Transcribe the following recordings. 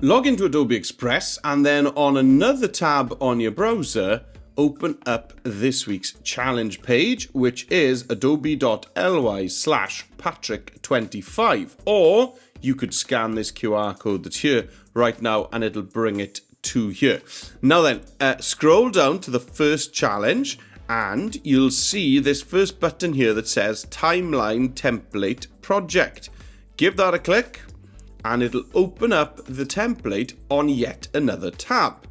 Log into Adobe Express and then on another tab on your browser, open up this week's challenge page, which is adobe.ly/Patrick25. Or you could scan this QR code that's here right now and it'll bring it to here. Now then, scroll down to the first challenge and you'll see this first button here that says Timeline Template Project. Give that a click and it'll open up the template on yet another tab.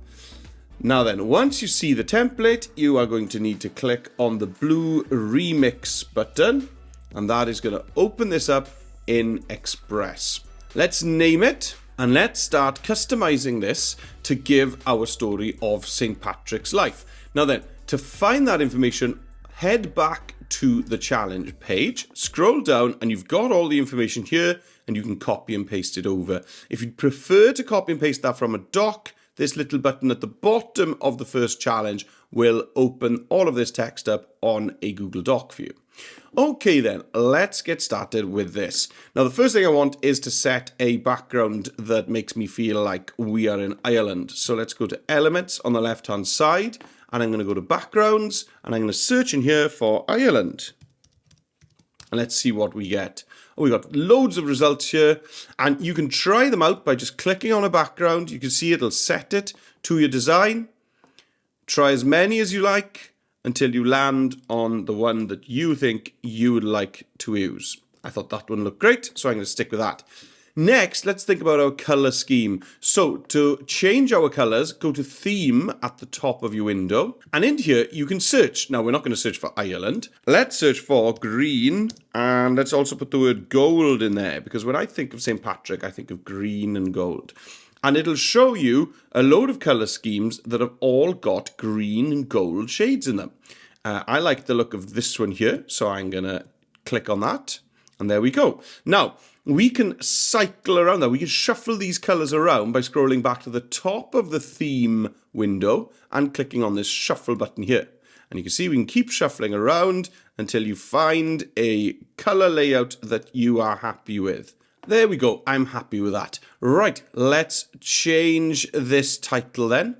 Now then, once you see the template, you are going to need to click on the blue Remix button, and that is going to open this up in Express. Let's name it, and let's start customizing this to give our story of St. Patrick's life. Now then, to find that information, head back to the challenge page, scroll down, and you've got all the information here, and you can copy and paste it over. If you'd prefer to copy and paste that from a doc, this little button at the bottom of the first challenge will open all of this text up on a Google Doc for you. Okay then, let's get started with this. Now the first thing I want is to set a background that makes me feel like we are in Ireland. So let's go to Elements on the left hand side, and I'm going to go to Backgrounds, and I'm going to search in here for Ireland. And let's see what we get. Oh, we got loads of results here, and you can try them out by just clicking on a background. You can see it'll set it to your design. Try as many as you like until you land on the one that you think you would like to use. I thought that one looked great, so I'm going to stick with that. Next, let's think about our color scheme. So to change our colors, go to Theme at the top of your window. And in here, you can search. Now, we're not going to search for Ireland. Let's search for green. And let's also put the word gold in there. Because when I think of St. Patrick, I think of green and gold. And it'll show you a load of color schemes that have all got green and gold shades in them. I like the look of this one here. So I'm going to click on that. And there we go. Now, we can cycle around that. We can shuffle these colors around by scrolling back to the top of the theme window and clicking on this shuffle button here. And you can see we can keep shuffling around until you find a color layout that you are happy with. There we go. I'm happy with that. Right, let's change this title then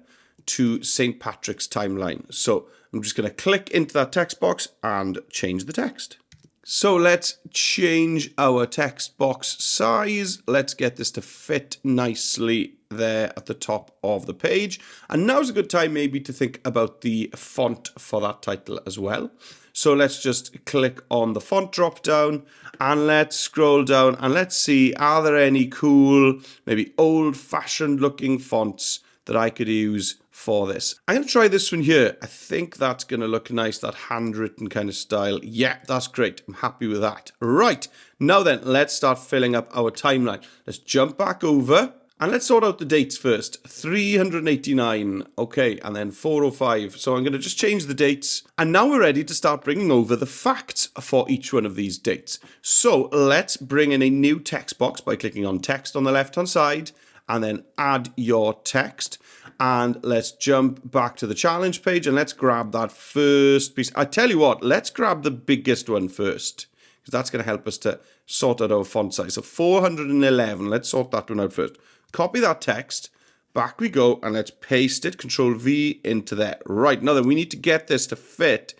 to St. Patrick's Timeline. So I'm just going to click into that text box and change the text. So let's change our text box size. Let's get this to fit nicely there at the top of the page. And now's a good time maybe to think about the font for that title as well. So let's just click on the font drop down and let's scroll down and let's see, are there any cool, maybe old fashioned looking fonts that I could use for this. I'm going to try this one here. I think that's going to look nice, that handwritten kind of style. Yeah, that's great. I'm happy with that. Right, now then, let's start filling up our timeline. Let's jump back over and let's sort out the dates first. 389, okay, and then 405. So I'm going to just change the dates. And now we're ready to start bringing over the facts for each one of these dates. So let's bring in a new text box by clicking on text on the left-hand side and then add your text. And let's jump back to the challenge page and let's grab that first piece. I tell you what, let's grab the biggest one first, because that's going to help us to sort out our font size. So 411, let's sort that one out first. Copy that text, back we go, and let's paste it, Control V into there. Right, now then we need to get this to fit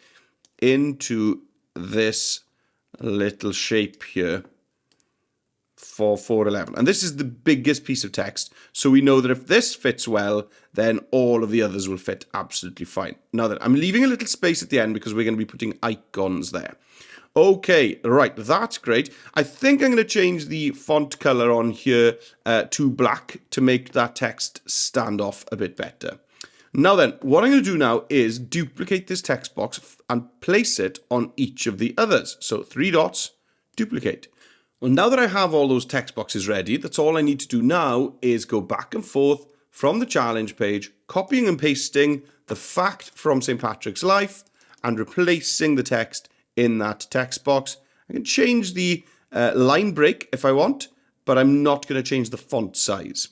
into this little shape here for 411. And this is the biggest piece of text. So we know that if this fits well, then all of the others will fit absolutely fine. Now then, I'm leaving a little space at the end because we're going to be putting icons there. Okay, right, that's great. I think I'm going to change the font color on here to black to make that text stand off a bit better. Now then, what I'm going to do now is duplicate this text box and place it on each of the others. So 3 dots, duplicate. Well, now that I have all those text boxes ready, that's all I need to do now is go back and forth from the challenge page, copying and pasting the fact from St. Patrick's life and replacing the text in that text box. I can change the line break if I want, but I'm not going to change the font size.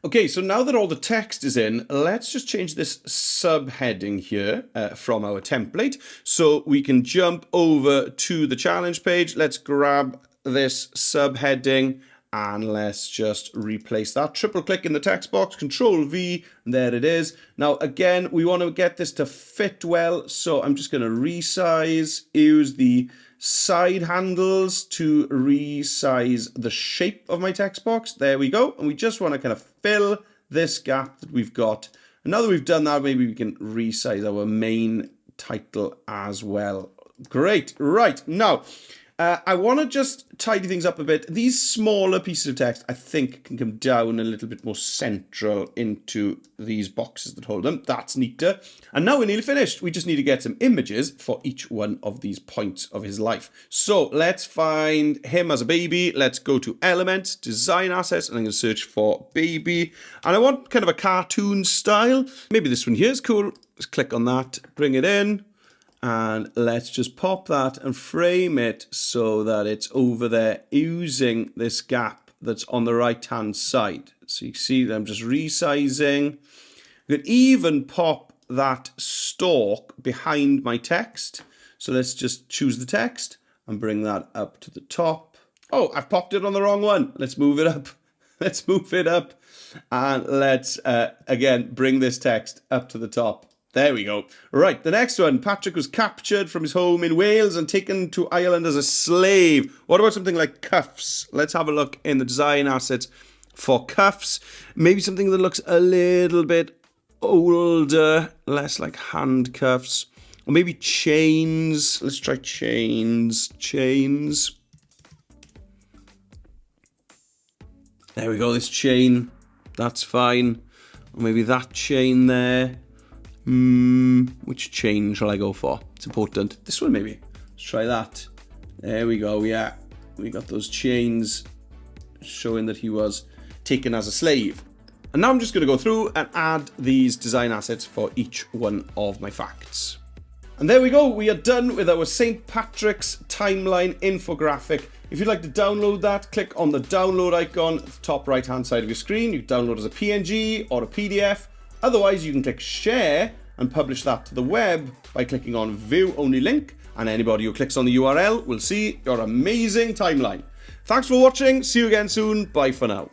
Okay, so now that all the text is in, let's just change this subheading here from our template. So we can jump over to the challenge page. Let's grab this subheading And let's just replace that. Triple click in the text box, Control V, and there it is. Now, again, we want to get this to fit well. So I'm just going to resize, use the side handles to resize the shape of my text box. There we go. And we just want to kind of fill this gap that we've got. And now that we've done that, maybe we can resize our main title as well. Great. Right. Now, I want to just tidy things up a bit. These smaller pieces of text, I think, can come down a little bit more central into these boxes that hold them. That's neater. And now we're nearly finished. We just need to get some images for each one of these points of his life. So let's find him as a baby. Let's go to Elements, Design Assets, and I'm going to search for baby. And I want kind of a cartoon style. Maybe this one here is cool. Let's click on that, bring it in. And let's just pop that and frame it so that it's over there using this gap that's on the right-hand side. So you see that I'm just resizing. We could even pop that stalk behind my text. So let's just choose the text and bring that up to the top. Oh, I've popped it on the wrong one. Let's move it up. Let's move it up. And let's, again, bring this text up to the top. There we go. Right, the next one. Patrick was captured from his home in Wales and taken to Ireland as a slave. What about something like cuffs? Let's have a look in the design assets for cuffs. Maybe something that looks a little bit older, less like handcuffs. Or maybe chains. Let's try chains. Chains. There we go, this chain. That's fine. Or maybe that chain there. Which chain shall I go for? It's important. This one maybe. Let's try that. There we go. Yeah, we got those chains showing that he was taken as a slave. And now I'm just going to go through and add these design assets for each one of my facts. And there we go. We are done with our St. Patrick's timeline infographic. If you'd like to download that, click on the download icon at the top right hand side of your screen. You can download as a PNG or a PDF. Otherwise, you can click share and publish that to the web by clicking on view only link, and anybody who clicks on the URL will see your amazing timeline. Thanks for watching. See you again soon. Bye for now.